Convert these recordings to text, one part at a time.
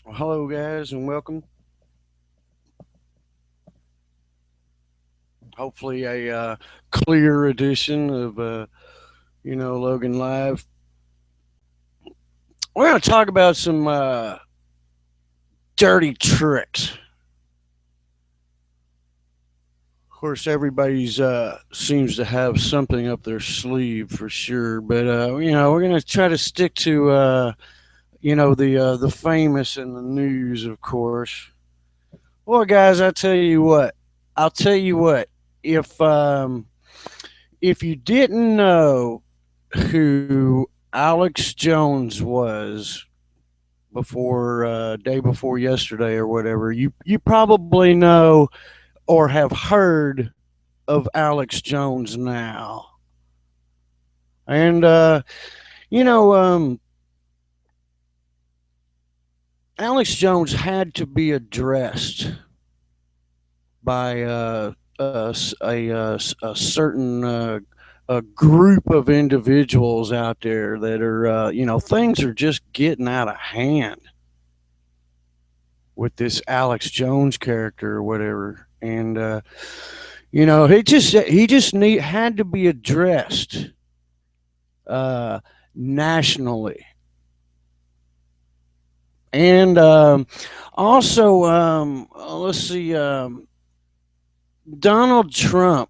Well, hello, guys, and welcome. Hopefully, a clear edition of Logan Live. We're going to talk about some dirty tricks. Of course, everybody's seems to have something up their sleeve for sure, but we're going to try to stick to the famous and the news, of course. Well, guys, I tell you what. I'll tell you what. If if you didn't know who Alex Jones was before day before yesterday or whatever, you probably know or have heard of Alex Jones now. And you know, Alex Jones had to be addressed by a certain a group of individuals out there that are things are just getting out of hand with this Alex Jones character or whatever, and he just had to be addressed uh, nationally, and also let's see, Donald Trump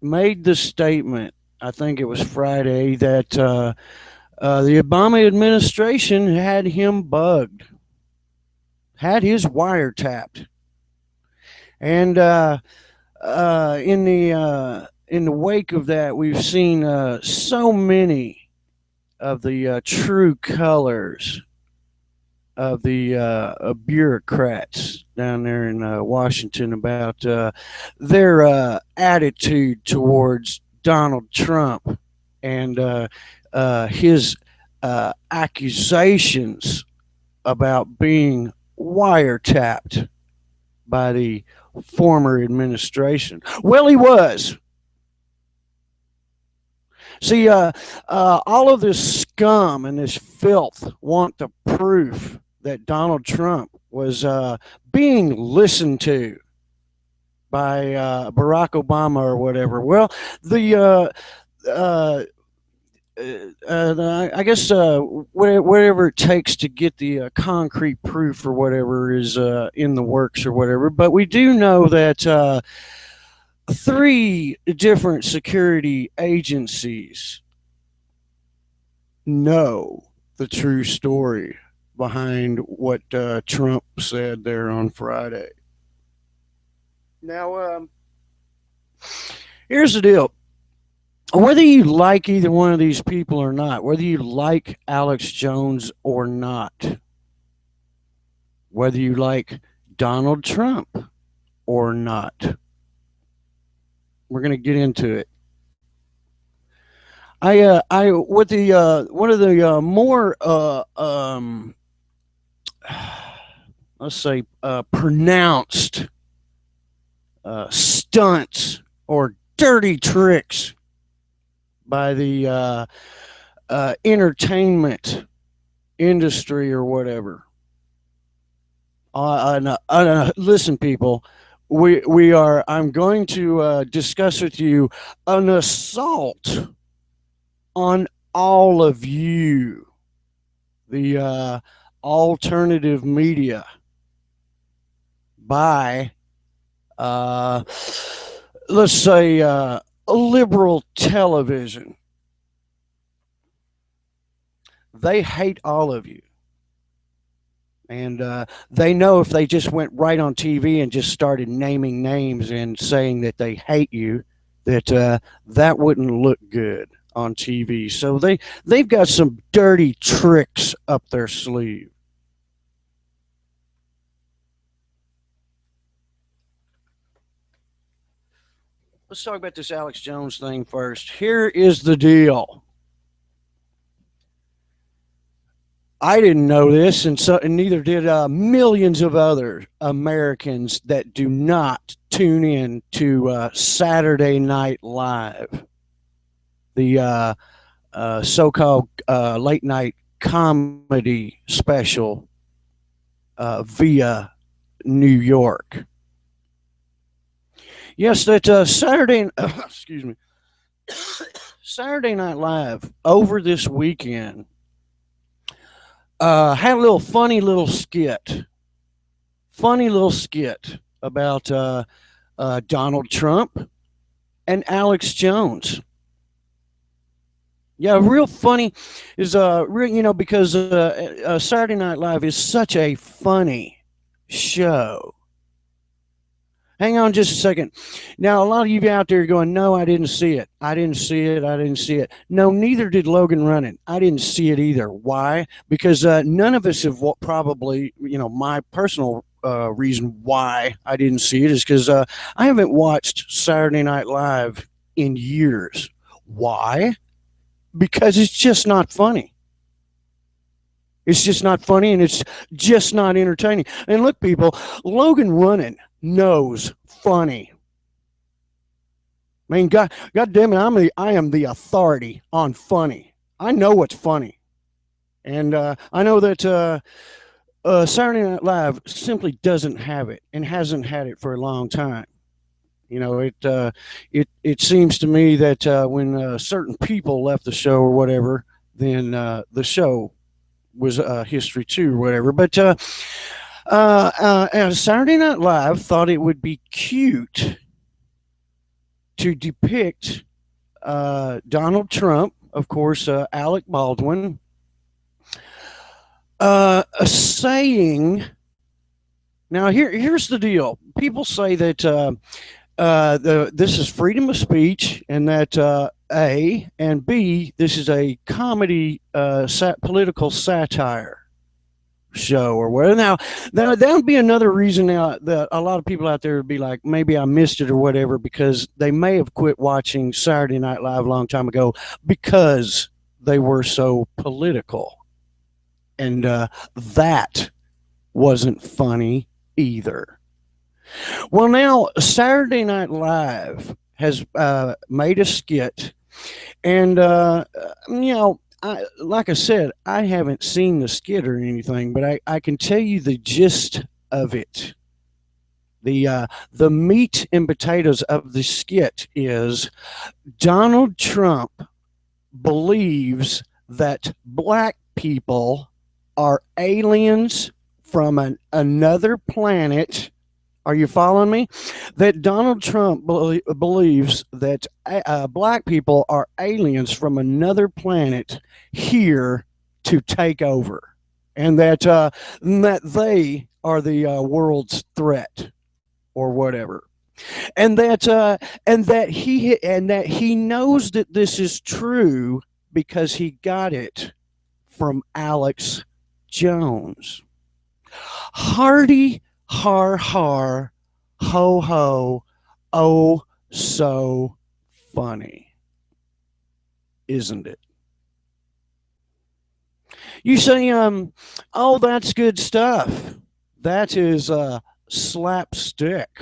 made the statement. I think it was Friday that the Obama administration had him bugged, had his wiretapped, and in the wake of that, we've seen so many of the true colors of the bureaucrats down there in Washington about their attitude towards Donald Trump and his accusations about being wiretapped by the former administration. Well, he was. See, all of this scum and this filth want the proof that Donald Trump was being listened to by Barack Obama or whatever. Well, the I guess whatever it takes to get the concrete proof or whatever is in the works or whatever. But we do know that three different security agencies know the true story behind what Trump said there on Friday. Now, here's the deal. Whether you like either one of these people or not, whether you like Alex Jones or not, whether you like Donald Trump or not, we're going to get into it. I with the one of the more let's say pronounced stunts or dirty tricks by the entertainment industry or whatever. Listen, people, we are. I'm going to discuss with you an assault on all of you, the alternative media, by uh, let's say liberal television. They hate all of you. And they know if they just went right on TV and just started naming names and saying that they hate you, that that wouldn't look good on TV. So they've got some dirty tricks up their sleeve. let's talk about this Alex Jones thing first. Here is the deal. I didn't know this, and neither did millions of other Americans that do not tune in to Saturday Night Live, the so-called late night comedy special via New York. Yes, that Saturday. Excuse me. Saturday Night Live over this weekend had a little funny little skit about Donald Trump and Alex Jones. Yeah, real funny is real, because Saturday Night Live is such a funny show. Hang on just a second. Now, a lot of you out there are going, no, I didn't see it. I didn't see it. I didn't see it. No, neither did Logan Running. I didn't see it either. Why? Because none of us have probably, my personal reason why I didn't see it is because I haven't watched Saturday Night Live in years. Why? Because it's just not funny. It's just not funny, and it's just not entertaining. And look, people, Logan Running knows funny. I mean, God damn it, I am the authority on funny. I know what's funny, and I know that Saturday Night Live simply doesn't have it and hasn't had it for a long time. It seems to me that when certain people left the show or whatever, then the show was history too or whatever. But Saturday Night Live thought it would be cute to depict Donald Trump, of course, Alec Baldwin, saying. Now here's the deal. People say that this is freedom of speech, and that A, and B, this is a comedy political satire show or whatever. Now, that would be another reason now that a lot of people out there would be like, maybe I missed it or whatever, because they may have quit watching Saturday Night Live a long time ago because they were so political. And that wasn't funny either. Well, now Saturday Night Live has made a skit, and like I said, I haven't seen the skit or anything, but I can tell you the gist of it. The meat and potatoes of the skit is Donald Trump believes that black people are aliens from another planet. Are you following me? That Donald Trump believes that black people are aliens from another planet here to take over, and that they are the world's threat or whatever, and that he knows that this is true because he got it from Alex Jones. Hardy har har, ho ho, oh so funny, isn't it? You say, oh, that's good stuff. That is slapstick.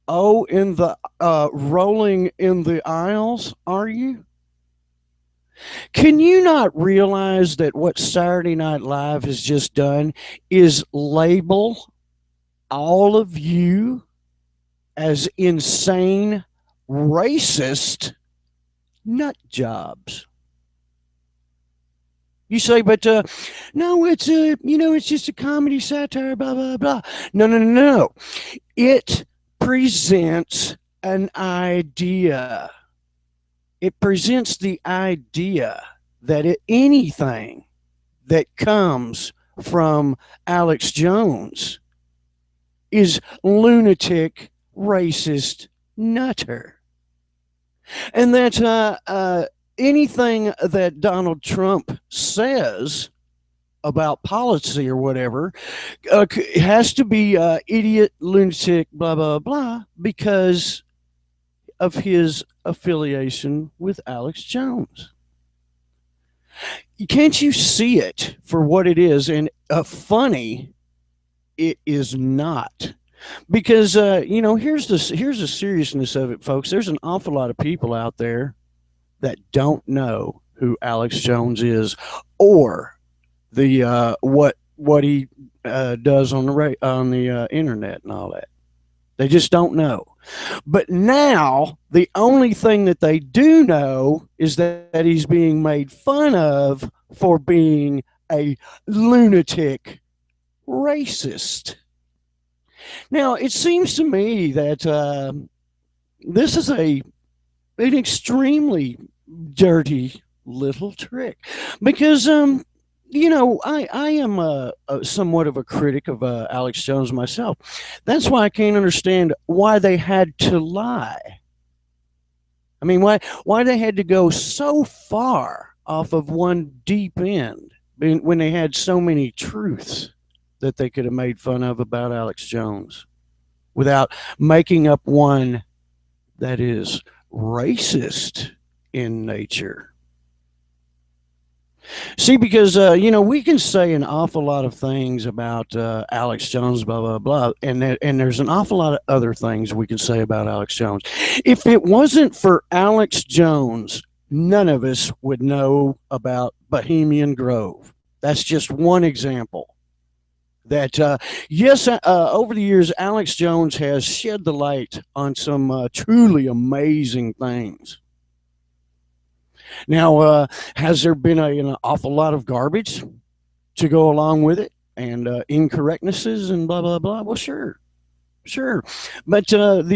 Oh, in the rolling in the aisles, are you? Can you not realize that what Saturday Night Live has just done is label all of you as insane, racist nut jobs? You say, but no, it's just a comedy satire, blah blah blah. No. It presents an idea. It presents the idea that anything that comes from Alex Jones is lunatic, racist, nutter. And that anything that Donald Trump says about policy or whatever has to be idiot, lunatic, blah, blah, blah, because of his affiliation with Alex Jones. Can't you see it for what it is? And funny, it is not. Because here's the seriousness of it, folks. There's an awful lot of people out there that don't know who Alex Jones is, or the what he does on the internet and all that. They just don't know. But now the only thing that they do know is that he's being made fun of for being a lunatic racist. Now it seems to me that this is an extremely dirty little trick, because I am somewhat of a critic of Alex Jones myself. That's why I can't understand why they had to lie. I mean, why they had to go so far off of one deep end when they had so many truths that they could have made fun of about Alex Jones without making up one that is racist in nature. See, because we can say an awful lot of things about Alex Jones, blah blah blah, and there's an awful lot of other things we can say about Alex Jones. If it wasn't for Alex Jones, none of us would know about Bohemian Grove. That's just one example. That yes, over the years, Alex Jones has shed the light on some truly amazing things. Now, has there been an awful lot of garbage to go along with it, and incorrectnesses and blah blah blah? Well, sure, sure, but let's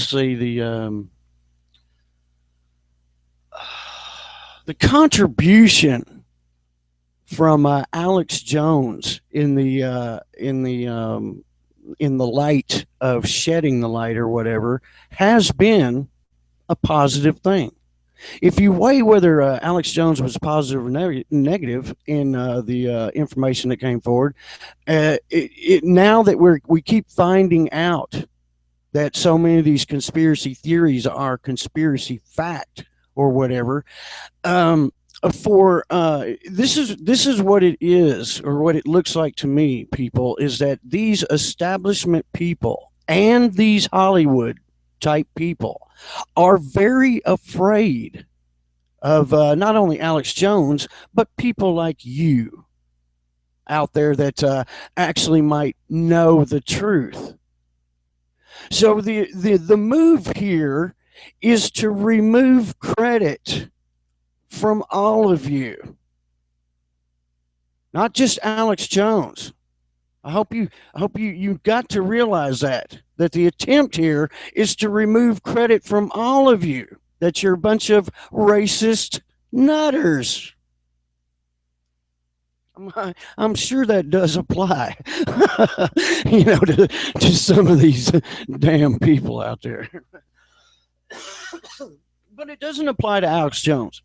see, the contribution from Alex Jones in the light of shedding the light or whatever has been a positive thing. If you weigh whether Alex Jones was positive or negative in the information that came forward, now that we keep finding out that so many of these conspiracy theories are conspiracy fact or whatever, this is what it is, or what it looks like to me, people, is that these establishment people and these Hollywood type people are very afraid of not only Alex Jones, but people like you out there that actually might know the truth. So the move here is to remove credit from all of you, not just Alex Jones. I hope you got to realize that the attempt here is to remove credit from all of you, that you're a bunch of racist nutters. I'm sure that does apply, to some of these damn people out there. But it doesn't apply to Alex Jones.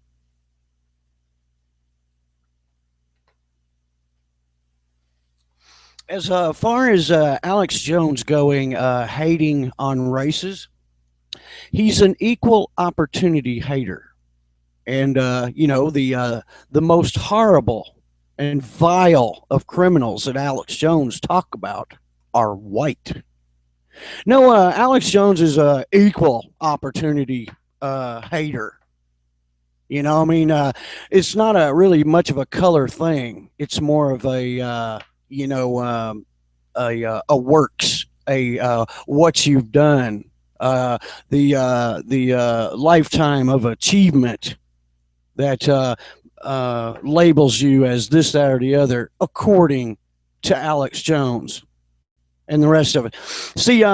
As far as Alex Jones going, hating on races, he's an equal opportunity hater, and the most horrible and vile of criminals that Alex Jones talk about are white. No, Alex Jones is a equal opportunity hater. It's not a really much of a color thing. It's more of a works, what you've done, the lifetime of achievement that labels you as this, that, or the other, according to Alex Jones and the rest of it. See,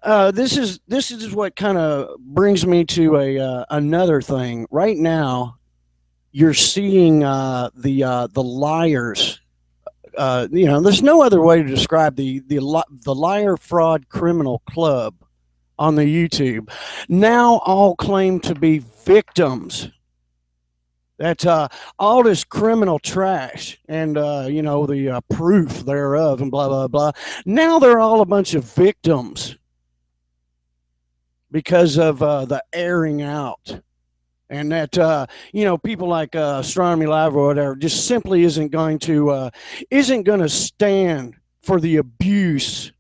this is what kind of brings me to another thing. Right now, you're seeing the liars. There's no other way to describe the liar, fraud, criminal club on the YouTube. Now all claim to be victims. That all this criminal trash and the proof thereof and blah blah blah. Now they're all a bunch of victims because of the airing out. And that people like Astronomy Live or whatever just simply isn't going to stand for the abuse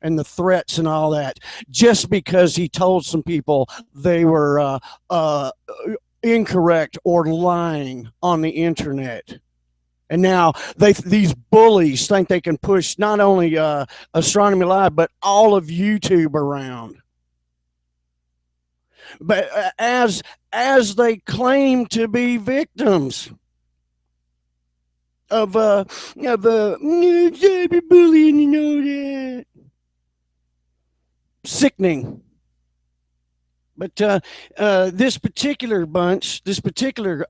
and the threats and all that just because he told some people they were incorrect or lying on the internet. And now these bullies think they can push not only Astronomy Live but all of YouTube around. But as they claim to be victims of cyberbullying, you know that sickening. But this particular bunch, this particular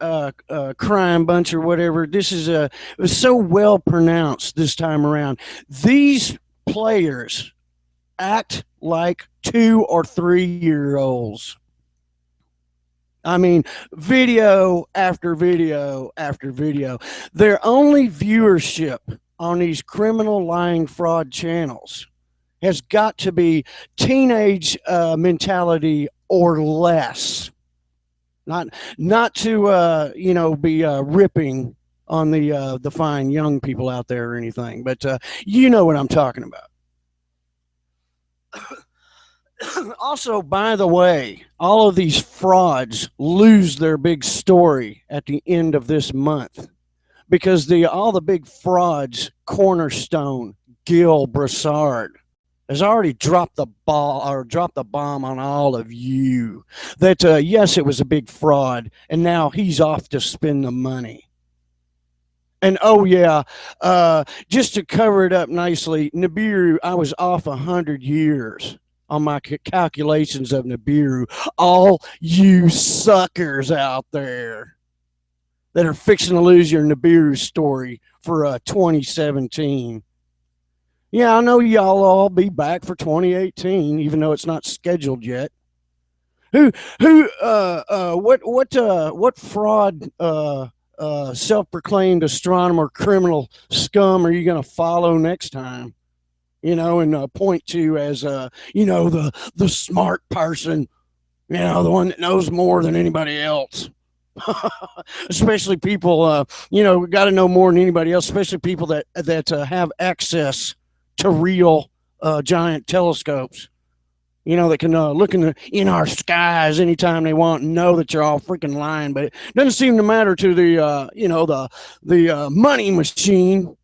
crime bunch or whatever, this is it was so well pronounced this time around. These players act like 2 or 3 year olds. I mean, video after video after video. Their only viewership on these criminal lying fraud channels has got to be teenage mentality or less. Not to be ripping on the fine young people out there or anything, but you know what I'm talking about. Also, by the way, all of these frauds lose their big story at the end of this month because all the big frauds cornerstone Gil Broussard has already dropped the bomb on all of you that yes, it was a big fraud and now he's off to spend the money. And oh yeah, just to cover it up nicely, Nibiru, I was off 100 years on my calculations of Nibiru. All you suckers out there that are fixing to lose your Nibiru story for 2017. Yeah, I know y'all all be back for 2018, even though it's not scheduled yet. What fraud self-proclaimed astronomer criminal scum are you going to follow next time? And point to as the smart person, the one that knows more than anybody else. Especially people, got to know more than anybody else. Especially people that have access to real giant telescopes. That can look in our skies anytime they want and know that you're all freaking lying. But it doesn't seem to matter to the money machine.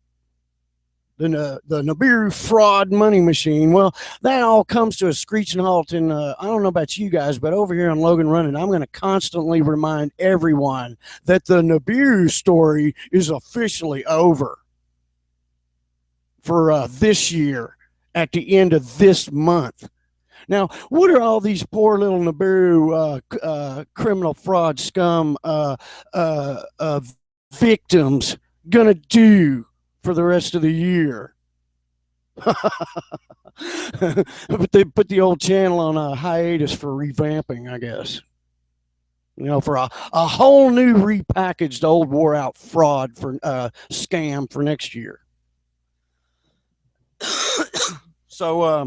The Nibiru fraud money machine. Well, that all comes to a screeching halt. And I don't know about you guys, but over here on Logan Running, I'm going to constantly remind everyone that the Nibiru story is officially over for this year at the end of this month. Now, what are all these poor little Nibiru criminal fraud scum victims going to do for the rest of the year? But they put the old channel on a hiatus for revamping, I guess. For a whole new repackaged old wore out fraud for scam for next year. So I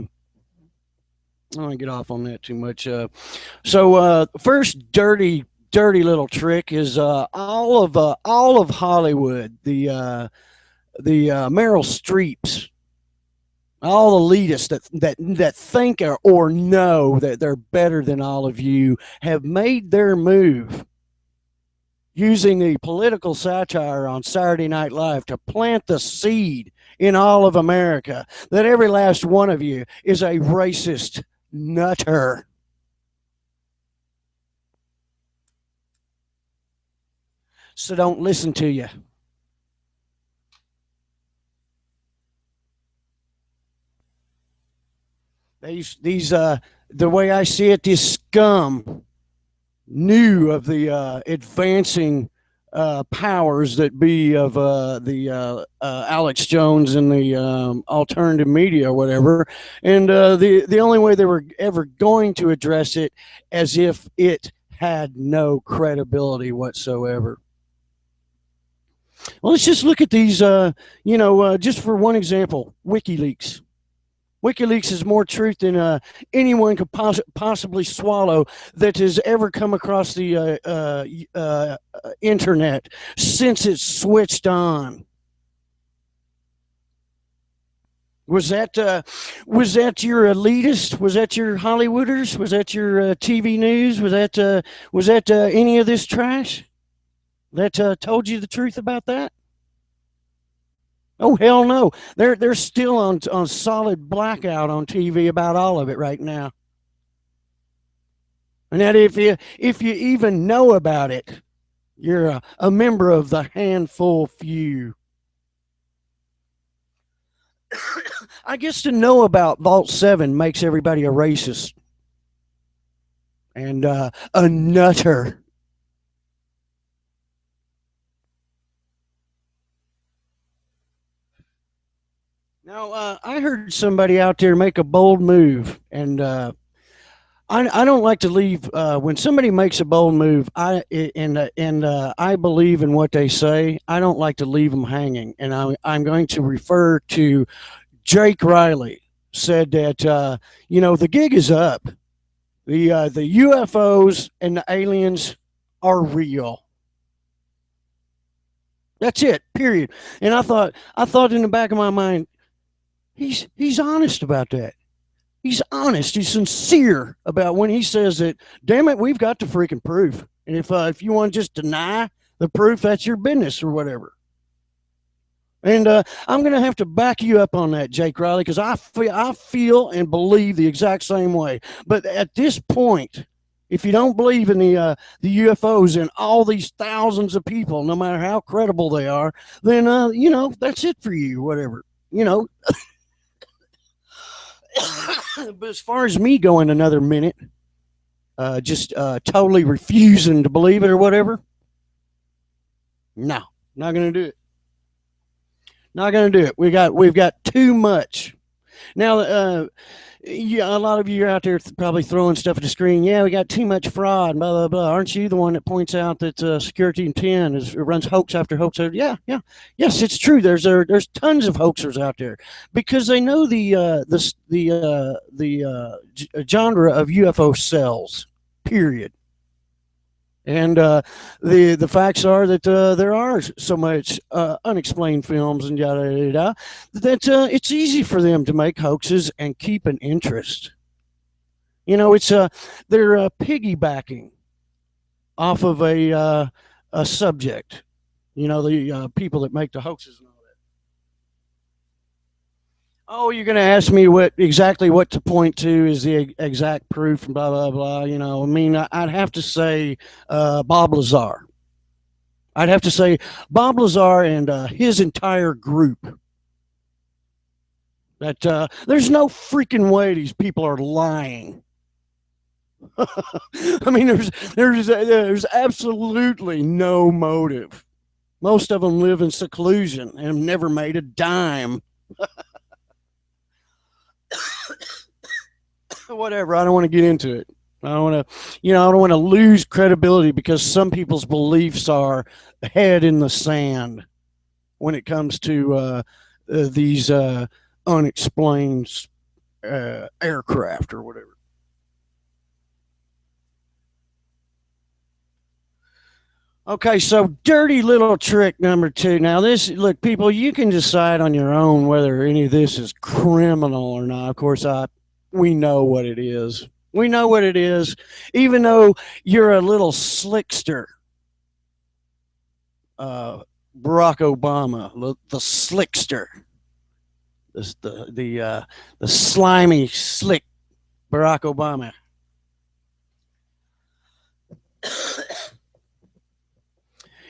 don't want to get off on that too much. First dirty little trick is all of Hollywood, the Meryl Streeps, all elitists that think or know that they're better than all of you have made their move using the political satire on Saturday Night Live to plant the seed in all of America that every last one of you is a racist nutter. So don't listen to you. These the way I see it, this scum knew of the advancing powers that be of the Alex Jones and the alternative media or whatever, and the only way they were ever going to address it as if it had no credibility whatsoever. Well, let's just look at these, just for one example, WikiLeaks. WikiLeaks is more truth than anyone could possibly swallow that has ever come across the internet since it's switched on. Was that your elitist? Was that your Hollywooders? Was that your TV news? Was that any of this trash that told you the truth about that? Oh hell no! They're still on solid blackout on TV about all of it right now. And that if you even know about it, you're a member of the handful few. I guess to know about Vault 7 makes everybody a racist and a nutter. Now, I heard somebody out there make a bold move, and I don't like to leave when somebody makes a bold move. I believe in what they say. I don't like to leave them hanging, and I'm going to refer to Jake Riley said that the gig is up. The UFOs and the aliens are real. That's it. Period. And I thought in the back of my mind, he's honest about that. He's honest. He's sincere about when he says that. Damn it, we've got the freaking proof. And if you want to just deny the proof, that's your business or whatever. And I'm going to have to back you up on that, Jake Riley, because I feel and believe the exact same way. But at this point, if you don't believe in the UFOs and all these thousands of people, no matter how credible they are, then that's it for you, whatever. You know. But as far as me going another minute, just totally refusing to believe it or whatever, no, not going to do it. Not going to do it. We've got too much. Now, yeah, a lot of you are out there probably throwing stuff at the screen. Yeah, we got too much fraud, blah blah blah. Aren't you the one that points out that Security in 10 runs hoax after hoax? Yeah, yeah, yes, it's true. There's tons of hoaxers out there because they know the genre of UFO sells. Period. And the facts are that there are so much unexplained films and yada yada yada that it's easy for them to make hoaxes and keep an interest. It's they're piggybacking off of a subject. The people that make the hoaxes and all that. Oh, you're going to ask me what to point to is the exact proof and blah blah blah. I mean, I'd have to say Bob Lazar. I'd have to say Bob Lazar and his entire group. That there's no freaking way these people are lying. I mean, there's absolutely no motive. Most of them live in seclusion and have never made a dime. Whatever. I don't want to get into it. I don't want to, I don't want to lose credibility because some people's beliefs are head in the sand when it comes to these unexplained aircraft or whatever. Okay, so dirty little trick number two. Now, look, people, you can decide on your own whether any of this is criminal or not. Of course, we know what it is. We know what it is, even though you're a little slickster, Barack Obama, the slickster, the slimy, slick Barack Obama.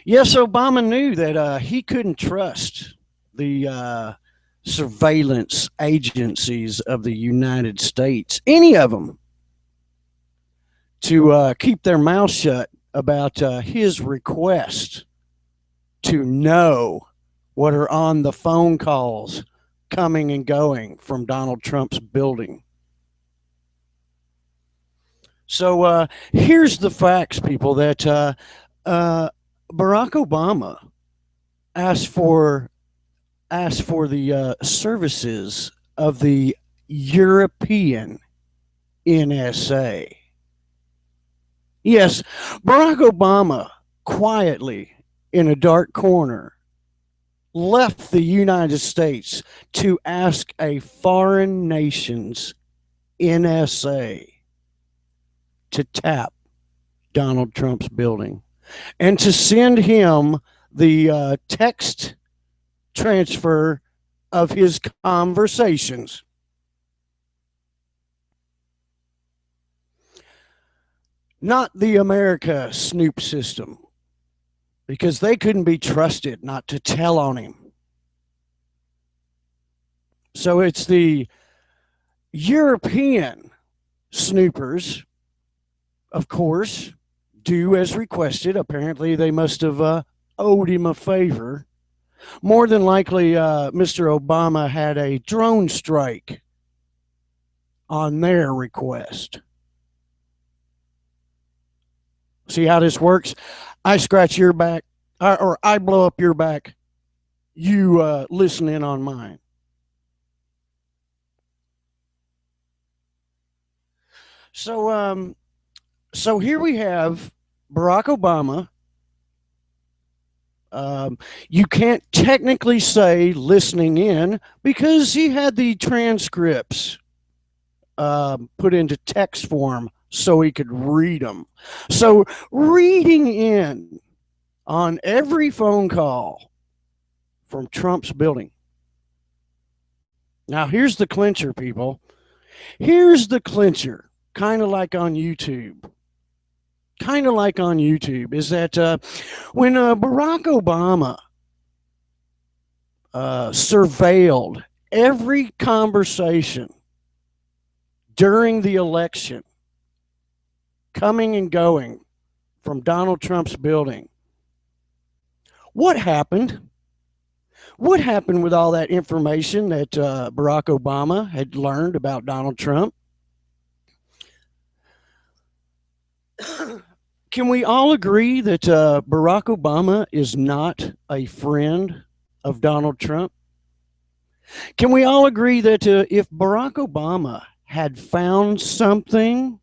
Yes, Obama knew that he couldn't trust the surveillance agencies of the United States, any of them, to keep their mouth shut about his request to know what are on the phone calls coming and going from Donald Trump's building. So here's the facts, people, that Barack Obama asked for the services of the European NSA. Yes, Barack Obama quietly in a dark corner left the United States to ask a foreign nation's NSA to tap Donald Trump's building and to send him the text transfer of his conversations. Not the America Snoop system, because they couldn't be trusted not to tell on him. So it's the European snoopers, of course, do as requested. Apparently, they must have owed him a favor. More than likely, Mr. Obama had a drone strike on their request. See how this works? I scratch your back, or I blow up your back. You listen in on mine. So here we have Barack Obama. You can't technically say listening in because he had the transcripts put into text form so he could read them. So reading in on every phone call from Trump's building. Now, here's the clincher, people. Here's the clincher, kind of like on YouTube. Is that when Barack Obama surveilled every conversation during the election, coming and going from Donald Trump's building, what happened? What happened with all that information that Barack Obama had learned about Donald Trump? Can we all agree that Barack Obama is not a friend of Donald Trump? Can we all agree that if Barack Obama had found something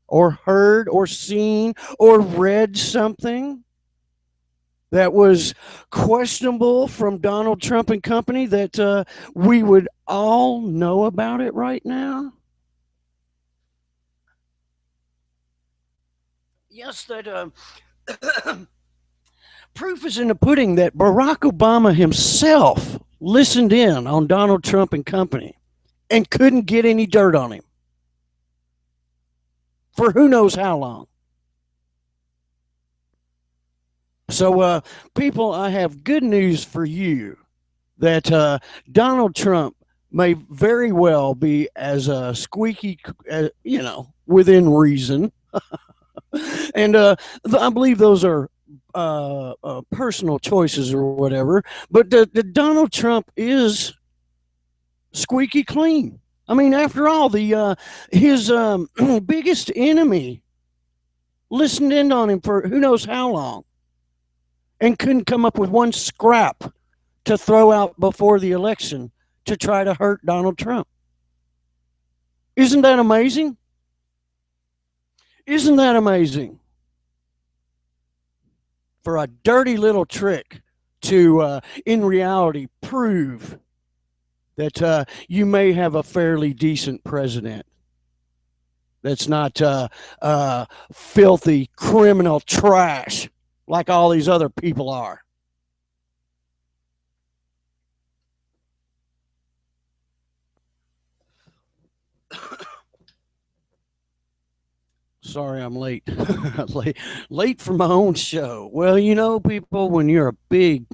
or heard or seen or read something that was questionable from Donald Trump and company, that we would all know about it right now? Yes, that proof is in the pudding that Barack Obama himself listened in on Donald Trump and company and couldn't get any dirt on him for who knows how long. So, people, I have good news for you that Donald Trump may very well be as squeaky, within reason. And I believe those are personal choices or whatever. But the Donald Trump is squeaky clean. I mean, after all, the his biggest enemy listened in on him for who knows how long and couldn't come up with one scrap to throw out before the election to try to hurt Donald Trump. Isn't that amazing? Isn't that amazing? For a dirty little trick to, in reality, prove that you may have a fairly decent president that's not filthy criminal trash like all these other people are. Sorry, I'm late. late for my own show. Well, people, when you're a big,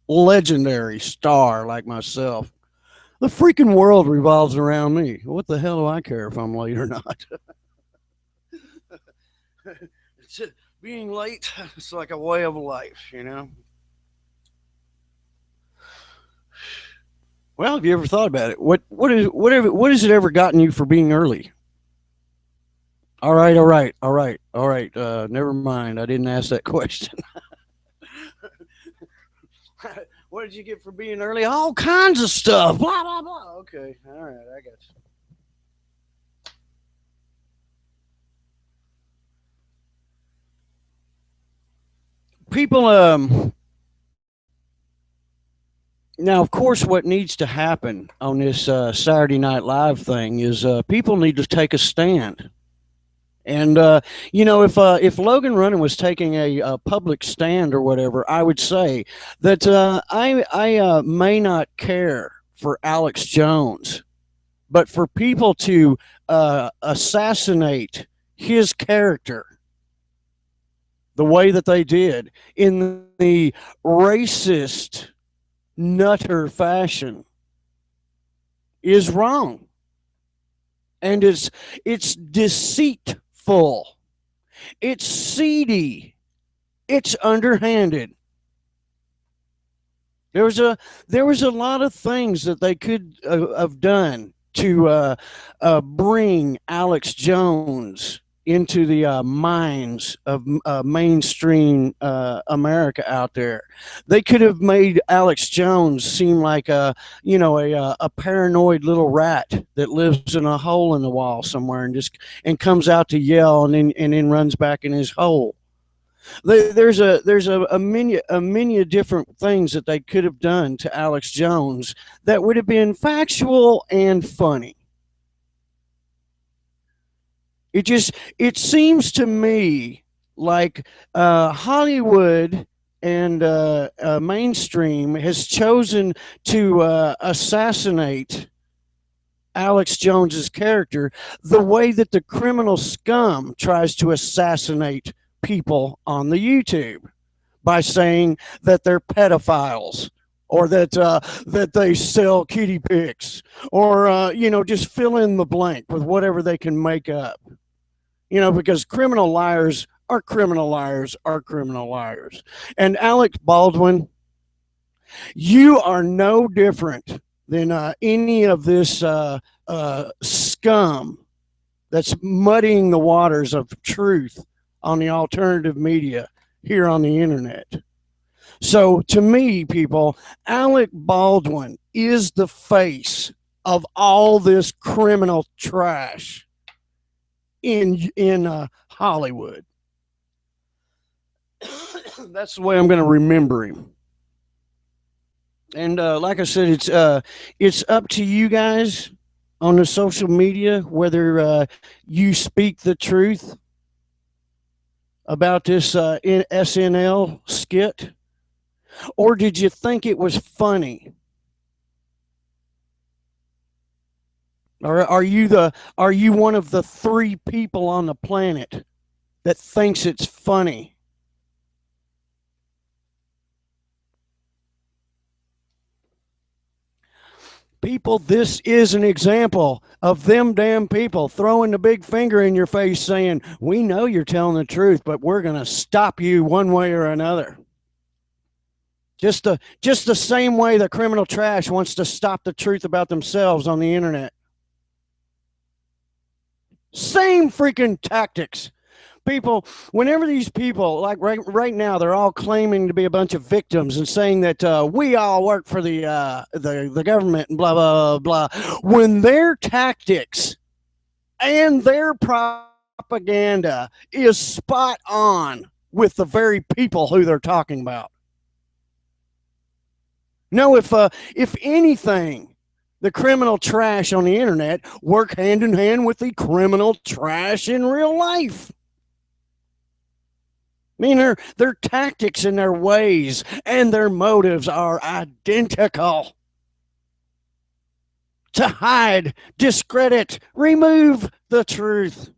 legendary star like myself, the freaking world revolves around me. What the hell do I care if I'm late or not? Being late, it's like a way of life. Well, have you ever thought about it? What has it ever gotten you for being early? All right. Never mind. I didn't ask that question. What did you get for being early? All kinds of stuff. Blah blah blah. Okay, all right, I got you. People, now of course, what needs to happen on this Saturday Night Live thing is people need to take a stand. And if Logan Running was taking a public stand or whatever, I would say that I may not care for Alex Jones, but for people to assassinate his character the way that they did in the racist nutter fashion is wrong, and it's deceitful, it's seedy, it's underhanded. There was a lot of things that they could have done to bring Alex Jones into the minds of mainstream America out there. They could have made Alex Jones seem like a paranoid little rat that lives in a hole in the wall somewhere and comes out to yell and then runs back in his hole. There's a many different things that they could have done to Alex Jones that would have been factual and funny. It seems to me like Hollywood and mainstream has chosen to assassinate Alex Jones's character the way that the criminal scum tries to assassinate people on the YouTube by saying that they're pedophiles or that they sell kitty pics or just fill in the blank with whatever they can make up. Because criminal liars are criminal liars are criminal liars. And Alec Baldwin, you are no different than any of this scum that's muddying the waters of truth on the alternative media here on the internet. So to me, people, Alec Baldwin is the face of all this criminal trash in Hollywood. That's the way I'm going to remember him. And like I said, it's up to you guys on the social media whether you speak the truth about this SNL skit, or did you think it was funny? Or are you one of the three people on the planet that thinks it's funny? People, this is an example of them damn people throwing the big finger in your face saying, we know you're telling the truth, but we're going to stop you one way or another. Just the same way the criminal trash wants to stop the truth about themselves on the internet. Same freaking tactics. People, whenever these people, like right now, they're all claiming to be a bunch of victims and saying that we all work for the government and blah blah blah. When their tactics and their propaganda is spot on with the very people who they're talking about. No, if anything, the criminal trash on the internet work hand in hand with the criminal trash in real life. I mean, their tactics and their ways and their motives are identical. To hide, discredit, remove the truth.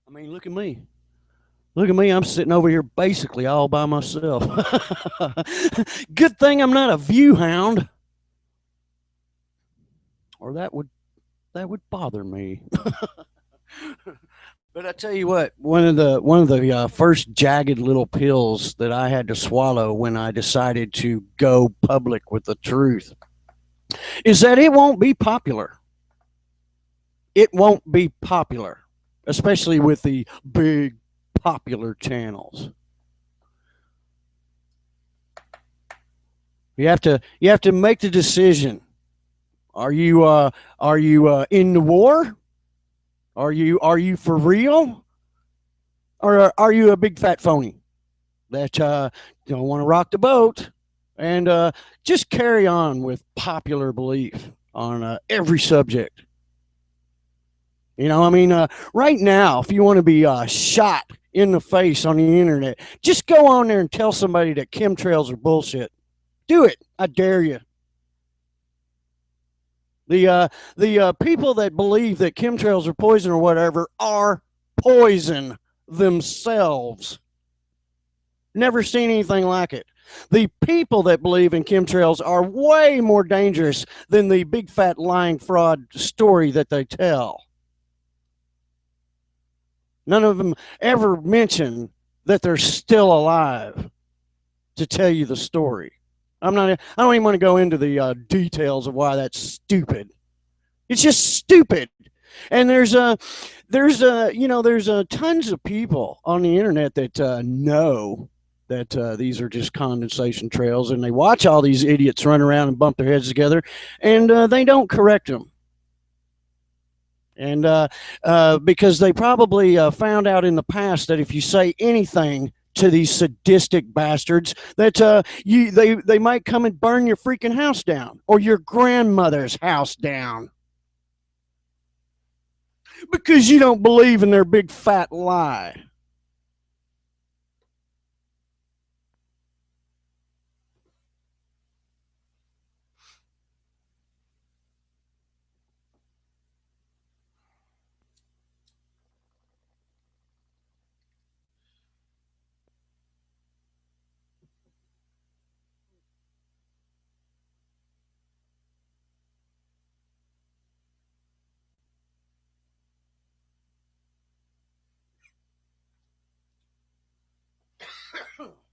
I mean, look at me. Look at me. I'm sitting over here basically all by myself. Good thing I'm not a view hound, or that would bother me. But I tell you what, one of the first jagged little pills that I had to swallow when I decided to go public with the truth is that it won't be popular. It won't be popular. especially with the big popular channels. You have to make the decision. Are you in the war? Are you for real? Or are you a big fat phony that don't want to rock the boat and just carry on with popular belief on every subject? I mean, right now, if you want to be shot in the face on the internet, just go on there and tell somebody that chemtrails are bullshit. Do it. I dare you. The people that believe that chemtrails are poison or whatever are poison themselves. Never seen anything like it. The people that believe in chemtrails are way more dangerous than the big fat lying fraud story that they tell. None of them ever mention that they're still alive to tell you the story. I don't even want to go into the details of why that's stupid. It's just stupid. And there's tons of people on the internet that know that these are just condensation trails, and they watch all these idiots run around and bump their heads together, and they don't correct them. And because they probably found out in the past that if you say anything to these sadistic bastards, that they might come and burn your freaking house down or your grandmother's house down because you don't believe in their big fat lie.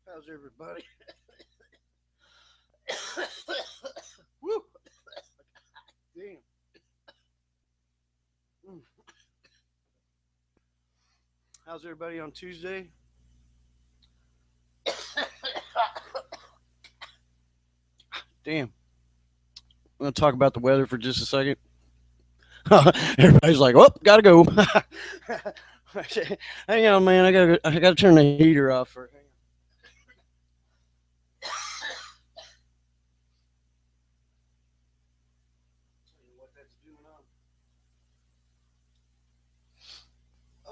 How's everybody? Woo. Damn. How's everybody on Tuesday? Damn. I'm going to talk about the weather for just a second. Everybody's like, "Oh, gotta go." Hang on, man. I gotta turn the heater off for.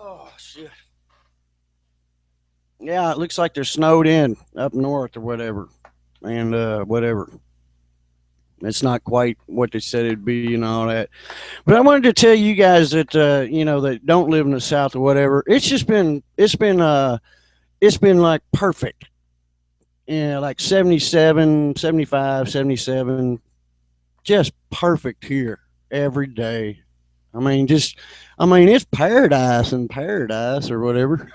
Oh shit. Yeah, it looks like they're snowed in up north or whatever, and whatever. It's not quite what they said it'd be and all that. But I wanted to tell you guys that that don't live in the South or whatever. It's been like perfect. Yeah, like 77, 75, 77, just perfect here every day. It's paradise in paradise or whatever.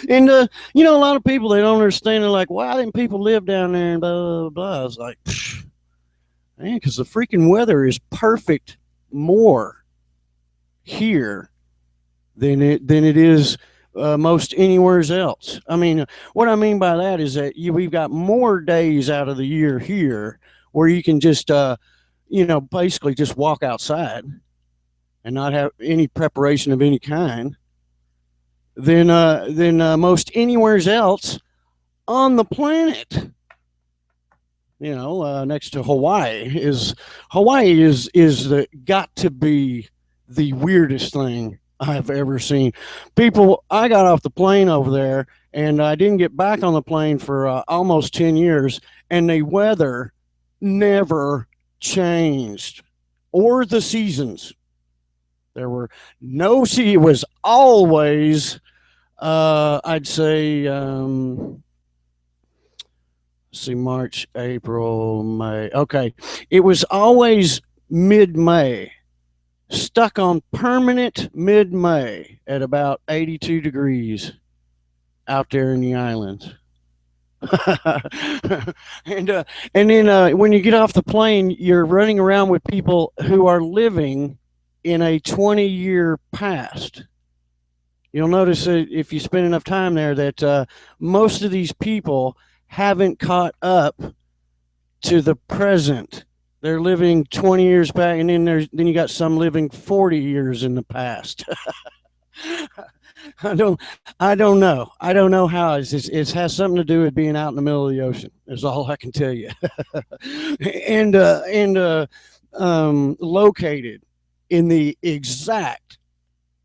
And a lot of people they don't understand. They're like, why didn't people live down there and blah blah blah. I was like, man, because the freaking weather is perfect more here than it is most anywhere else. I mean, what I mean by that is that we've got more days out of the year here where you can just basically just walk outside and not have any preparation of any kind than most anywhere else on the planet. Next to Hawaii is got to be the weirdest thing I've ever seen. People, I got off the plane over there, and I didn't get back on the plane for almost 10 years, and the weather never changed, or the seasons. There were no sea. It was always, I'd say, see, March, April, May. Okay. It was always mid May, stuck on permanent mid May at about 82 degrees out there in the islands. And then when you get off the plane, you're running around with people who are living in a 20-year past. You'll notice that if you spend enough time there that most of these people haven't caught up to the present. They're living 20 years back, and then you got some living 40 years in the past. I don't I don't know. I don't know how it has something to do with being out in the middle of the ocean. Is all I can tell you. And located in the exact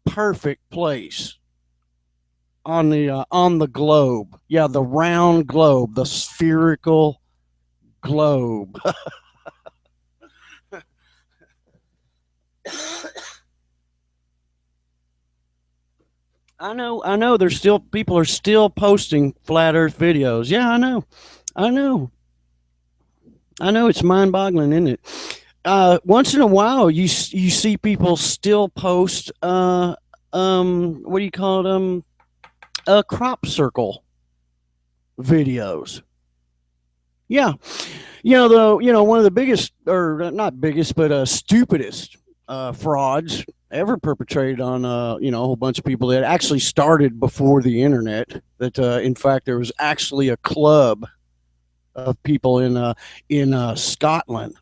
perfect place on the globe. Yeah, the round globe, the spherical globe. I know. There's still people are still posting flat Earth videos. Yeah, I know, I know. It's mind-boggling, isn't it? Once in a while, you see people still post what do you call them? Crop circle videos. Yeah, one of the biggest, or not biggest, but stupidest frauds ever perpetrated on a whole bunch of people that actually started before the internet. That in fact there was actually a club of people in Scotland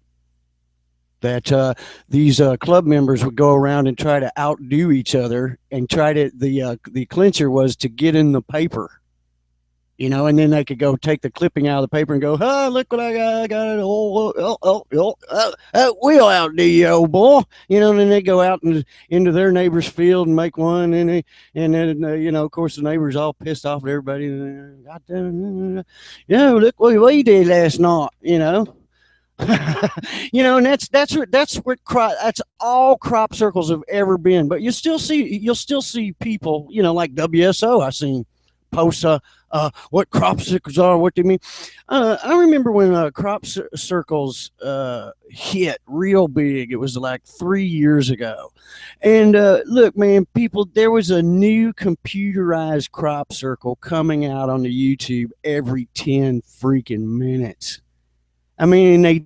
that these club members would go around and try to outdo each other and try to the clincher was to get in the paper, and then they could go take the clipping out of the paper and go, oh, look what I got. I got it. We'll outdo you, old boy. And then they go out and into their neighbor's field and make one. And then, of course, the neighbors all pissed off at everybody. Look what we did last night. And that's all crop circles have ever been. But you'll still see people, like WSO. I seen posts what crop circles are, what they mean. I remember when circles hit real big. It was like 3 years ago, and look, man, people, there was a new computerized crop circle coming out on the YouTube every 10 freaking minutes. I mean, it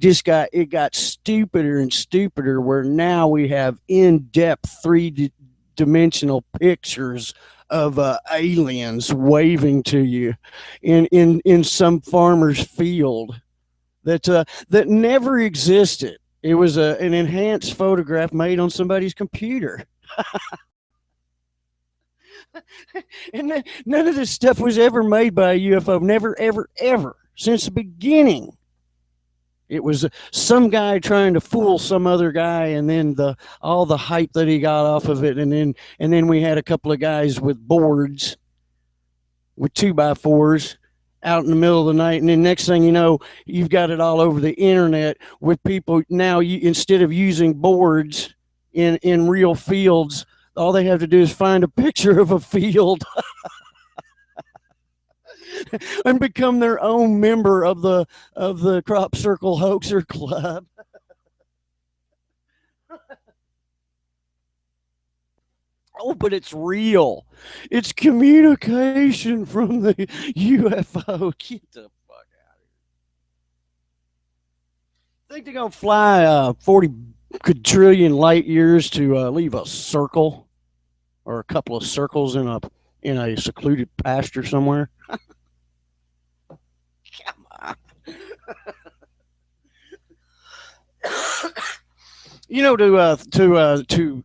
got stupider and stupider where now we have in-depth three-dimensional pictures of aliens waving to you in some farmer's field that never existed. It was an enhanced photograph made on somebody's computer. And none of this stuff was ever made by a UFO. Never, ever, ever. Since the beginning. It was some guy trying to fool some other guy, and then all the hype that he got off of it, and then we had a couple of guys with boards, with 2x4s, out in the middle of the night, and then next thing you know, you've got it all over the internet with people now. Instead of using boards in real fields, all they have to do is find a picture of a field and become their own member of the crop circle hoaxer club. Oh, but it's real. It's communication from the UFO. Get the fuck out of here. Think they're gonna fly 40 quadrillion light years to leave a circle or a couple of circles in a secluded pasture somewhere? Come on.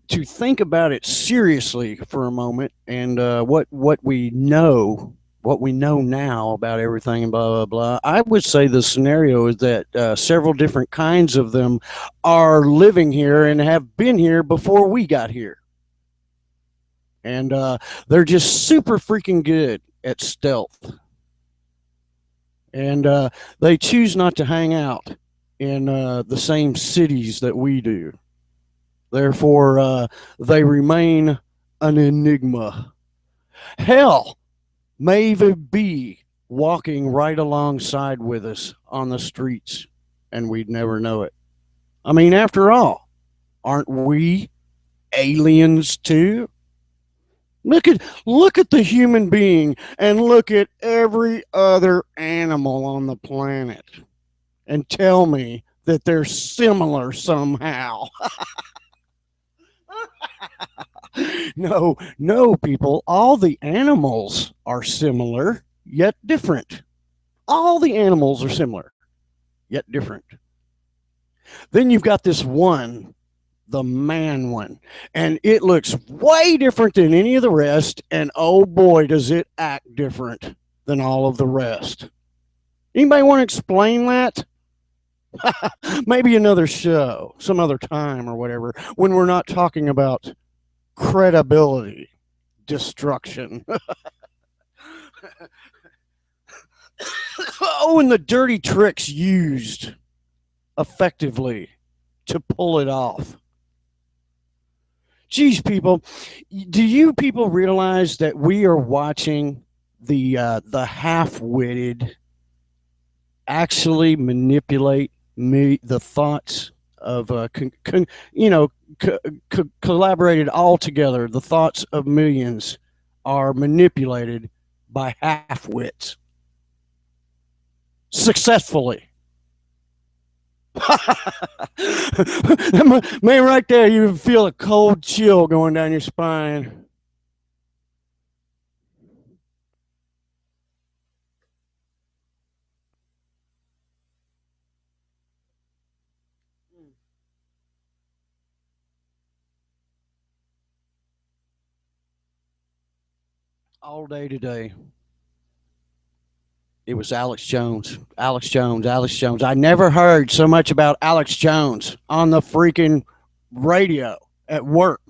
To think about it seriously for a moment, and what we know now about everything, and blah blah blah. I would say the scenario is that several different kinds of them are living here and have been here before we got here, and they're just super freaking good at stealth, and they choose not to hang out in the same cities that we do. Therefore, they remain an enigma. Hell, may even be walking right alongside with us on the streets, and we'd never know it. I mean, after all, aren't we aliens too? Look at the human being and look at every other animal on the planet and tell me that they're similar somehow. No, no, people. All the animals are similar, yet different. All the animals are similar, yet different. Then you've got this one, the man one, and it looks way different than any of the rest. And oh boy, does it act different than all of the rest. Anybody want to explain that? Maybe another show, some other time or whatever, when we're not talking about credibility destruction. Oh, and the dirty tricks used effectively to pull it off. Geez, people, do you people realize that we are watching the half-witted actually manipulate the thoughts of collaborated all together? The thoughts of millions are manipulated by half-wits successfully. Man, right there, you feel a cold chill going down your spine. All day today, it was Alex Jones. Alex Jones. Alex Jones. I never heard so much about Alex Jones on the freaking radio at work,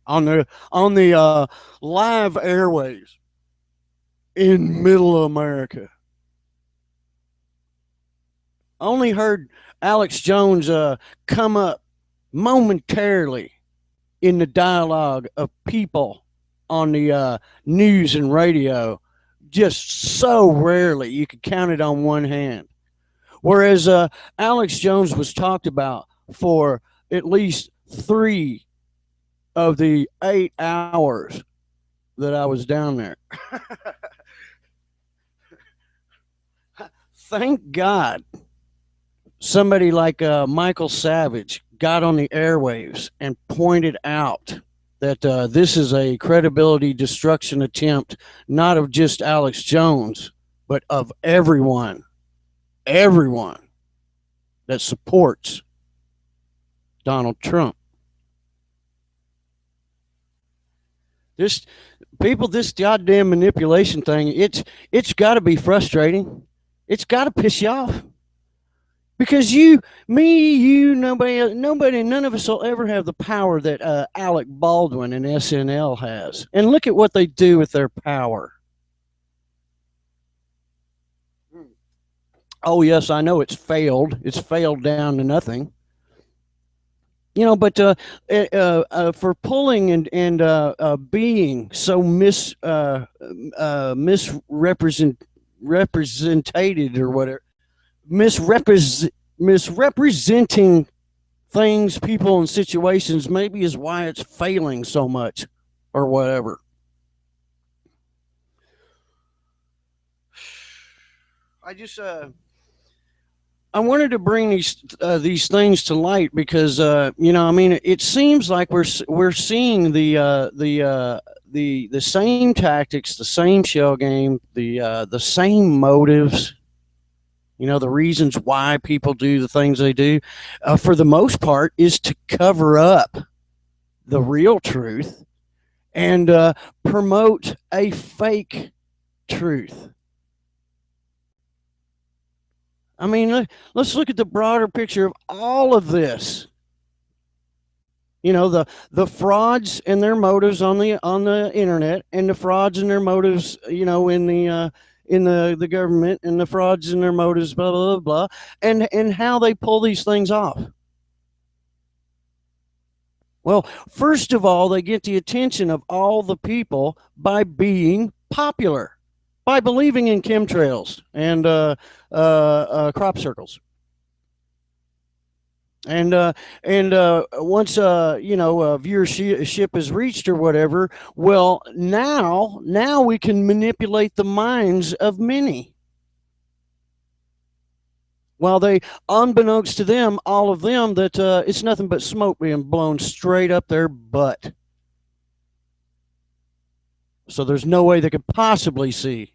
on the live airways in middle America. Only heard Alex Jones come up momentarily in the dialogue of people on the news and radio, just so rarely you could count it on one hand. Whereas Alex Jones was talked about for at least 3 of the 8 hours that I was down there. Thank God somebody like Michael Savage got on the airwaves and pointed out that this is a credibility destruction attempt, not of just Alex Jones, but of everyone that supports Donald Trump. This people, this goddamn manipulation thing, it's got to be frustrating. It's got to piss you off because nobody, none of us will ever have the power that Alec Baldwin and SNL has. And look at what they do with their power. Oh yes, I know it's failed. It's failed down to nothing. But for pulling and being so misrepresented or whatever, misrepresenting things, people, and situations, maybe is why it's failing so much, or whatever. I just I wanted to bring these things to light because I mean, it seems like we're seeing the same tactics, the same shell game, the same motives. The reasons why people do the things they do, for the most part, is to cover up the real truth and promote a fake truth. I mean, let's look at the broader picture of all of this. The frauds and their motives on the internet, and the frauds and their motives, in the government, and the frauds and their motives, blah blah blah, and how they pull these things off. Well, first of all, they get the attention of all the people by being popular, by believing in chemtrails and crop circles. And once viewership is reached or whatever, well, now we can manipulate the minds of many. While they, unbeknownst to them, all of them, that it's nothing but smoke being blown straight up their butt. So there's no way they could possibly see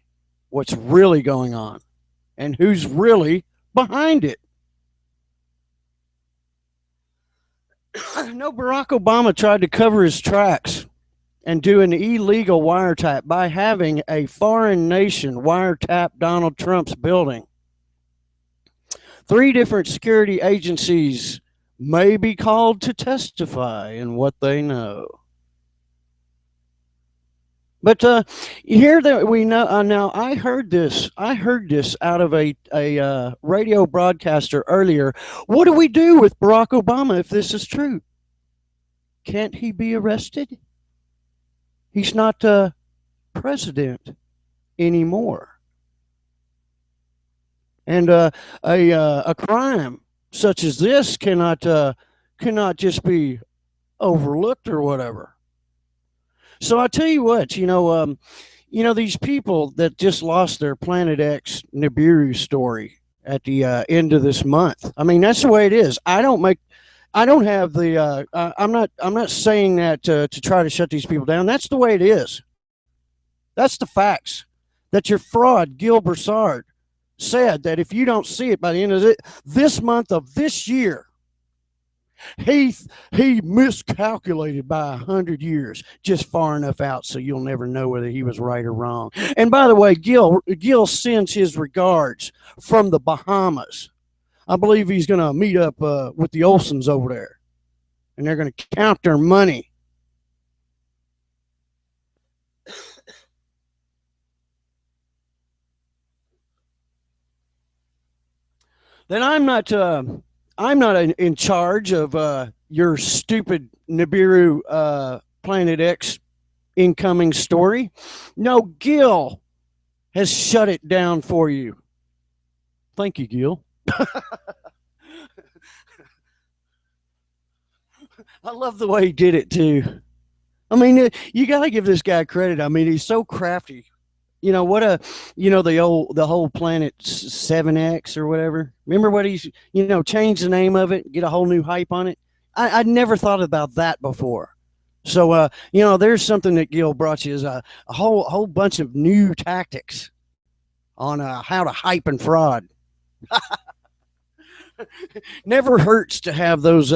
what's really going on and who's really behind it. No, Barack Obama tried to cover his tracks and do an illegal wiretap by having a foreign nation wiretap Donald Trump's building. 3 different security agencies may be called to testify in what they know. But here that we know now, I heard this. I heard this out of a radio broadcaster earlier. What do we do with Barack Obama if this is true? Can't he be arrested? He's not president anymore. And a crime such as this cannot just be overlooked or whatever. So I tell you what, these people that just lost their Planet X Nibiru story at the end of this month. I mean, that's the way it is. I don't have the. I'm not saying that to try to shut these people down. That's the way it is. That's the facts. That your fraud, Gil Broussard, said that if you don't see it by the end of this month of this year, he miscalculated by 100 years, just far enough out so you'll never know whether he was right or wrong. And by the way, Gil sends his regards from the Bahamas. I believe he's going to meet up with the Olsons over there, and they're going to count their money. Then I'm not in charge of your stupid Nibiru Planet X incoming story. No, Gil has shut it down for you. Thank you, Gil. I love the way he did it too. I mean, you got to give this guy credit. I mean, he's so crafty. The whole Planet 7X or whatever. Remember what he's changed the name of it, get a whole new hype on it. I'd never thought about that before. So there's something that Gil brought you is a whole bunch of new tactics on how to hype and fraud. Never hurts to have those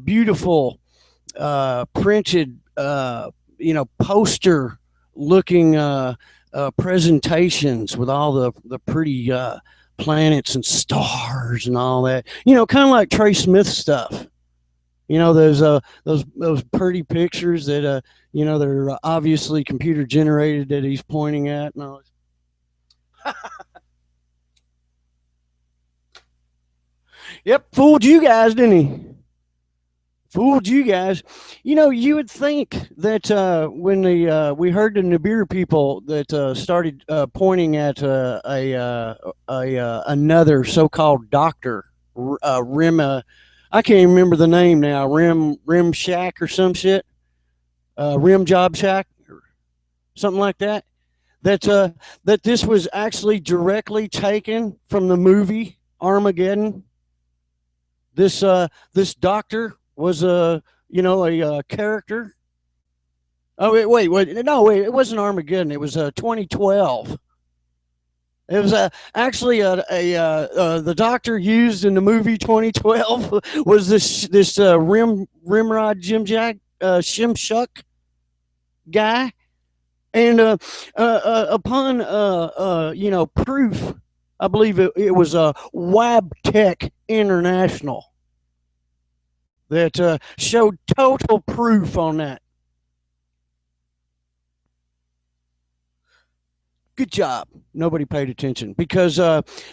beautiful printed poster looking presentations with all the pretty planets and stars and all that. Kind of like Trey Smith stuff. Those pretty pictures that they're obviously computer generated that he's pointing at and all. Yep, fooled you guys, didn't he? Fooled you guys. You would think that when we heard the Nibiru people that started pointing at another so-called doctor, Rim. I can't even remember the name now. Rim Shack or some shit. Rim Job Shack, or something like that. That this was actually directly taken from the movie Armageddon. This doctor was a character. Oh wait, it wasn't Armageddon. It was 2012. It was actually the doctor used in the movie 2012 was this Rimrod Shimshuck guy, and upon proof, I believe it was Wabtec International that showed total proof on that. Good job. Nobody paid attention because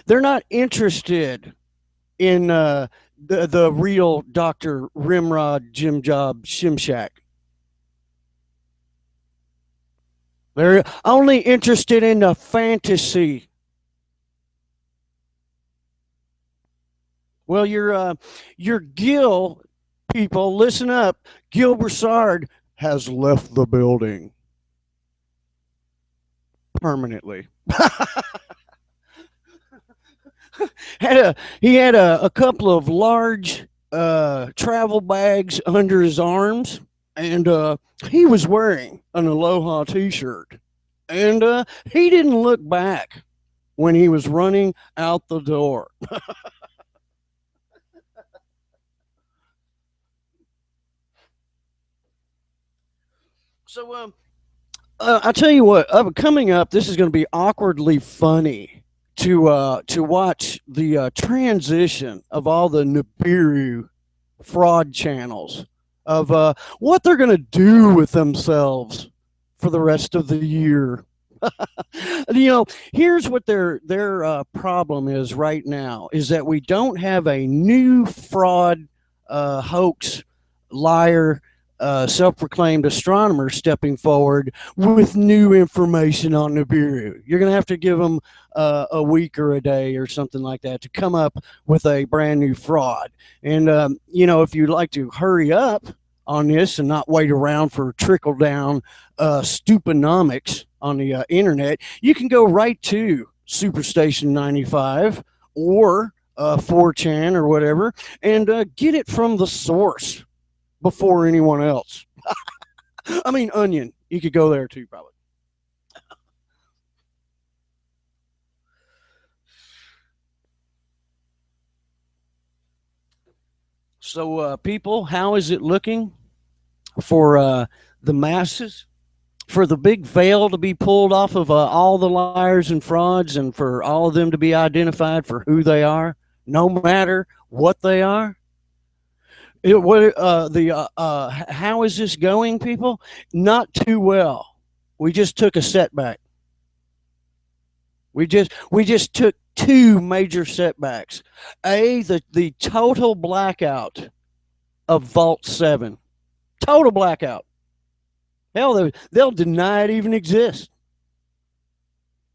they're not interested in the real Dr. Rimrod Jim Job Shimshak. They're only interested in the fantasy. Well, your Gil people, listen up. Gil Broussard has left the building permanently. He had a couple of large travel bags under his arms, and he was wearing an Aloha T-shirt, and he didn't look back when he was running out the door. So I tell you what, coming up, this is going to be awkwardly funny to watch the transition of all the Nibiru fraud channels of what they're going to do with themselves for the rest of the year. Here's what their problem is right now is that we don't have a new fraud, hoax, liar, self-proclaimed astronomer stepping forward with new information on Nibiru. You're going to have to give them a week or a day or something like that to come up with a brand new fraud. And if you'd like to hurry up on this and not wait around for trickle down stupinomics on the internet, you can go right to Superstation 95 or 4chan or whatever and get it from the source before anyone else. I mean, Onion. You could go there too, probably. So, people, how is it looking for the masses? For the big veil to be pulled off of all the liars and frauds and for all of them to be identified for who they are, no matter what they are? How is this going, people? Not too well. We just took a setback. We just took two major setbacks. The total blackout of Vault 7. Total blackout. Hell, they'll deny it even exists.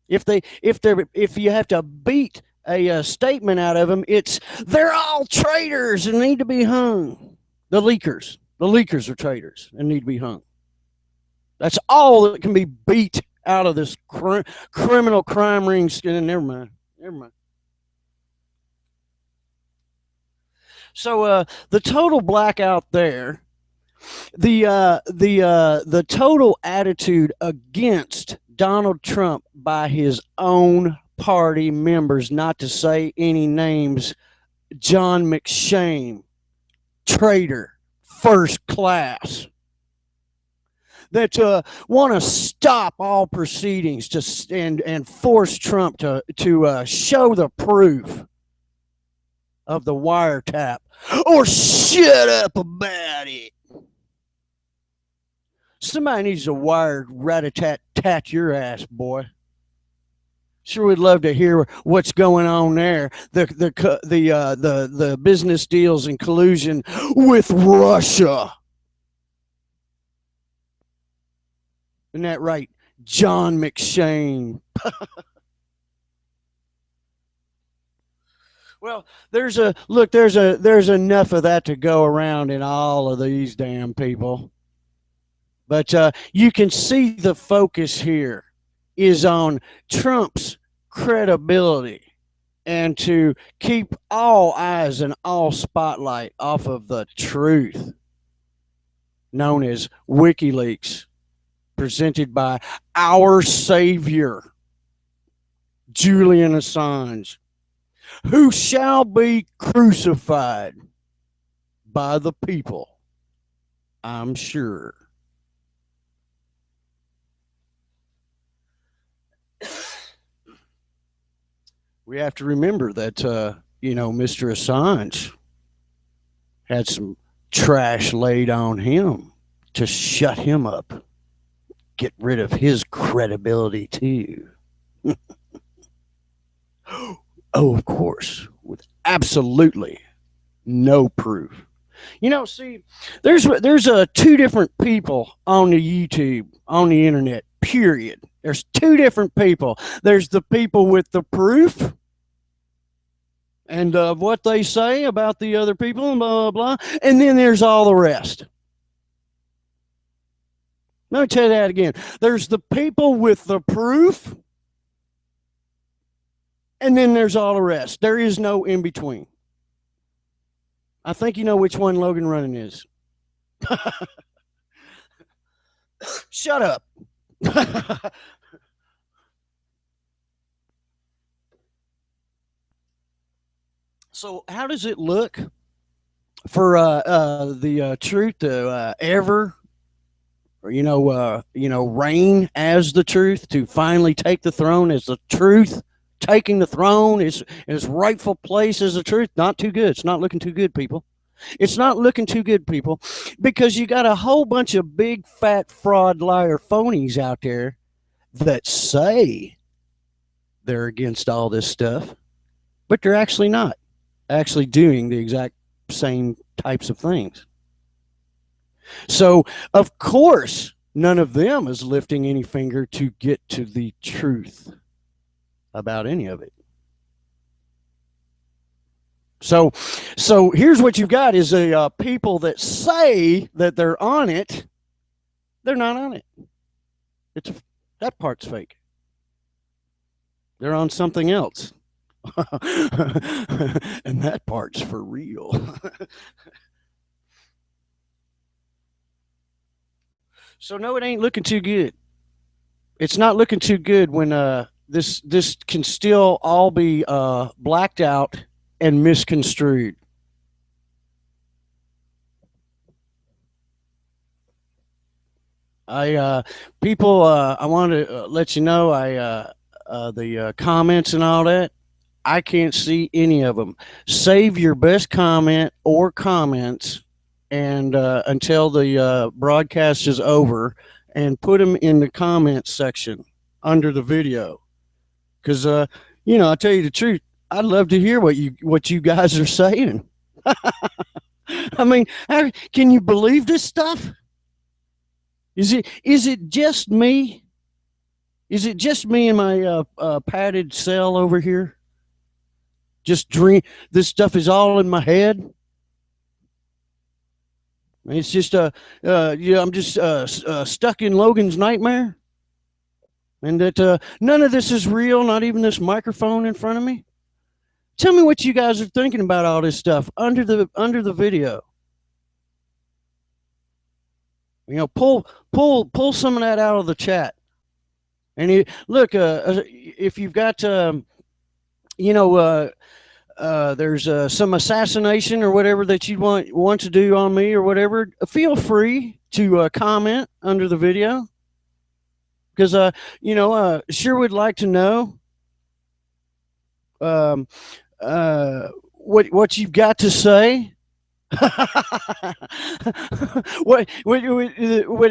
If you have to beat a statement out of them, it's they're all traitors and need to be hung. The leakers are traitors and need to be hung. That's all that can be beat out of this criminal crime ring. Never mind. Never mind. So the total blackout there, the total attitude against Donald Trump by his own party members, not to say any names, John McShane, traitor, first class, that want to stop all proceedings to and force Trump to show the proof of the wiretap or shut up about it. Somebody needs to wire rat-a-tat-tat your ass, boy. Sure, would love to hear what's going on there. The business deals in collusion with Russia. Isn't that right, John McShane? Well, there's enough of that to go around in all of these damn people. But you can see the focus here is on Trump's credibility and to keep all eyes and all spotlight off of the truth known as WikiLeaks, presented by our savior, Julian Assange, who shall be crucified by the people, I'm sure. We have to remember that, Mr. Assange had some trash laid on him to shut him up, get rid of his credibility, too. Oh, of course, with absolutely no proof. See, there's two different people on the YouTube, on the internet, period. There's two different people. There's the people with the proof and what they say about the other people and blah, blah, blah. And then there's all the rest. Let me tell you that again. There's the people with the proof, and then there's all the rest. There is no in between. I think you know which one Logan Running is. Shut up. So, how does it look for the truth to ever, reign as the truth, to finally take the throne as the truth, taking the throne is its rightful place as the truth? Not too good. It's not looking too good, people. It's not looking too good, people, because you got a whole bunch of big fat fraud liar phonies out there that say they're against all this stuff, but they're actually not actually doing the exact same types of things. So, of course, none of them is lifting any finger to get to the truth about any of it. So, so here's what you've got is a people that say that they're on it, they're not on it. It's that part's fake. They're on something else. And that part's for real. So no, it ain't looking too good. It's not looking too good when this can still all be blacked out and misconstrued. I people, I want to let you know, the comments and all that. I can't see any of them. Save your best comment or comments and until the broadcast is over, and put them in the comments section under the video. Because I'll tell you the truth. I'd love to hear what you guys are saying. I mean, can you believe this stuff? Is it just me? Is it just me in my padded cell over here? Just dream. This stuff is all in my head. It's just I'm just stuck in Logan's nightmare, and that none of this is real. Not even this microphone in front of me. Tell me what you guys are thinking about all this stuff under the video. Pull some of that out of the chat. And look, if you've got, there's some assassination or whatever that you want to do on me or whatever, feel free to comment under the video, because sure would like to know what you've got to say. What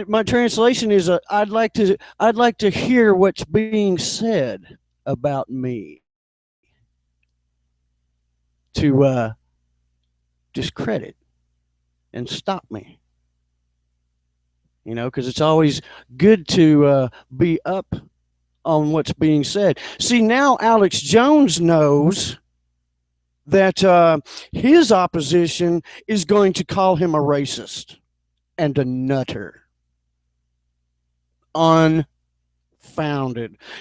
my translation is, I'd like to hear what's being said about me to discredit and stop me. Because it's always good to be up on what's being said. See, now Alex Jones knows that his opposition is going to call him a racist and a nutter. Unfounded.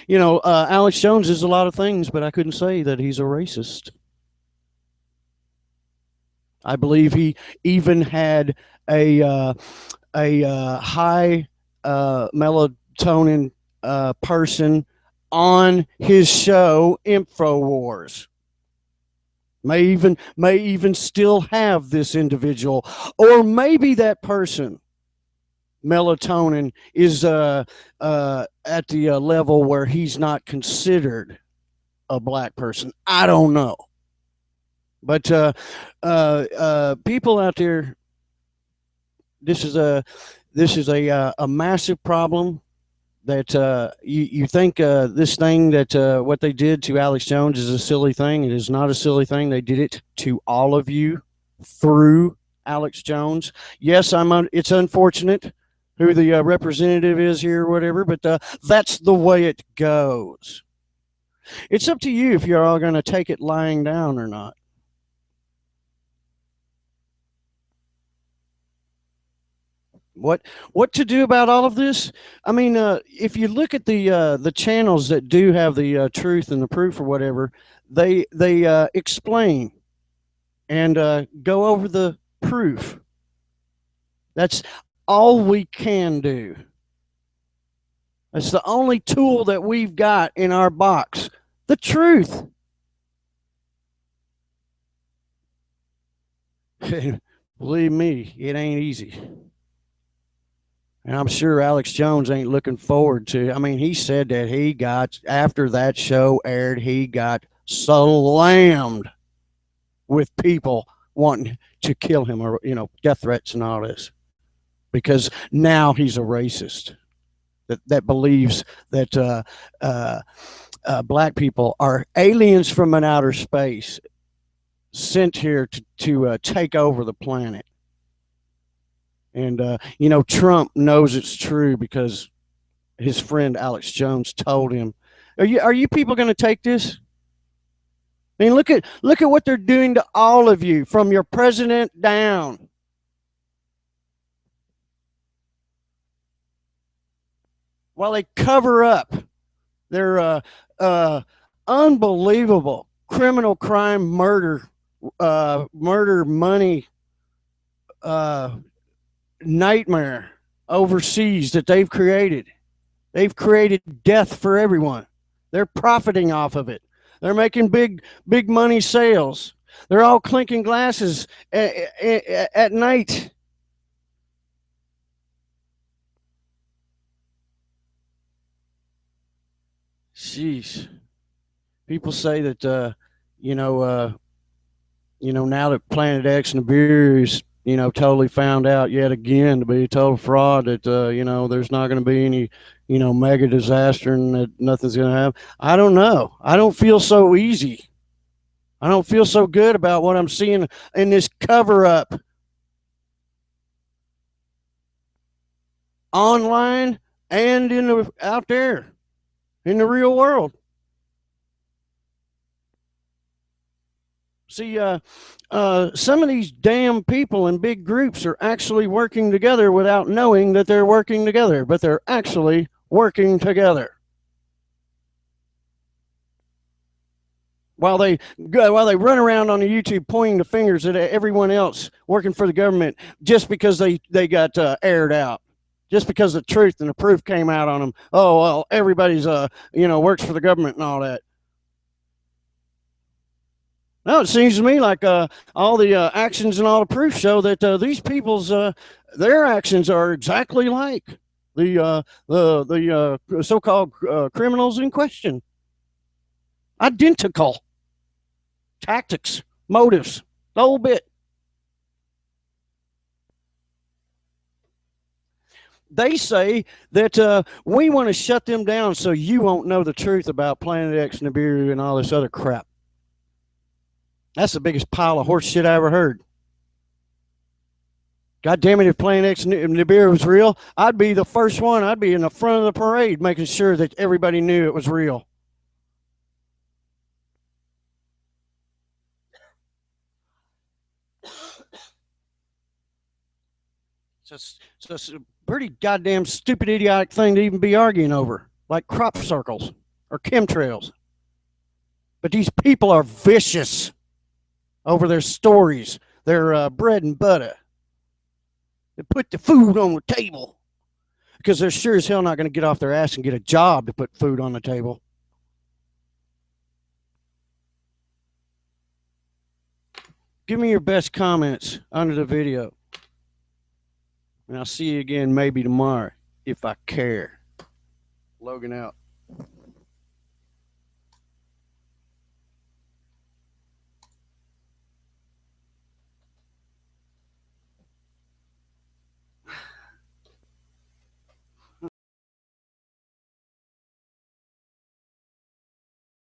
Alex Jones is a lot of things, but I couldn't say that he's a racist. I believe he even had a high melatonin person on his show, InfoWars. May even still have this individual, or maybe that person, melatonin, is at the level where he's not considered a black person. I don't know, but people out there, this is a massive problem. That you think this thing that what they did to Alex Jones is a silly thing. It is not a silly thing. They did it to all of you through Alex Jones. Yes, it's unfortunate who the representative is here or whatever, but that's the way it goes. It's up to you if you're all going to take it lying down or not. What to do about all of this? I mean, if you look at the channels that do have the truth and the proof or whatever, they explain and go over the proof. That's all we can do. It's the only tool that we've got in our box. The truth. Believe me, it ain't easy. And I'm sure Alex Jones ain't looking forward to. I mean, he said that he got, after that show aired, he got slammed with people wanting to kill him, or, death threats and all this, because now he's a racist that believes that black people are aliens from an outer space sent here to take over the planet. And, Trump knows it's true because his friend Alex Jones told him, are you people going to take this? I mean, look at what they're doing to all of you, from your president down. While they cover up their unbelievable criminal crime, murder money nightmare overseas that they've created. They've created death for everyone. They're profiting off of it. They're making big money sales. They're all clinking glasses at night. Jeez. People say that now that Planet X and the beer is totally found out yet again to be a total fraud, that there's not going to be any mega disaster and that nothing's going to happen. I don't know. I don't feel so easy. I don't feel so good about what I'm seeing in this cover up online and out there in the real world. See, some of these damn people in big groups are actually working together without knowing that they're working together, but they're actually working together. While they run around on the YouTube pointing the fingers at everyone else working for the government just because they got aired out, just because the truth and the proof came out on them. Oh well, everybody's works for the government and all that. No, it seems to me like all the actions and all the proof show that these people's their actions are exactly like the so-called criminals in question. Identical tactics, motives, the whole bit. They say that we want to shut them down so you won't know the truth about Planet X, Nibiru, and all this other crap. That's the biggest pile of horse shit I ever heard. God damn it, if Planet X Nibiru was real, I'd be the first one. I'd be in the front of the parade making sure that everybody knew it was real. It's just a pretty goddamn stupid, idiotic thing to even be arguing over, like crop circles or chemtrails. But these people are vicious over their stories, their bread and butter. They put the food on the table because they're sure as hell not going to get off their ass and get a job to put food on the table. Give me your best comments under the video. And I'll see you again maybe tomorrow if I care. Logan out.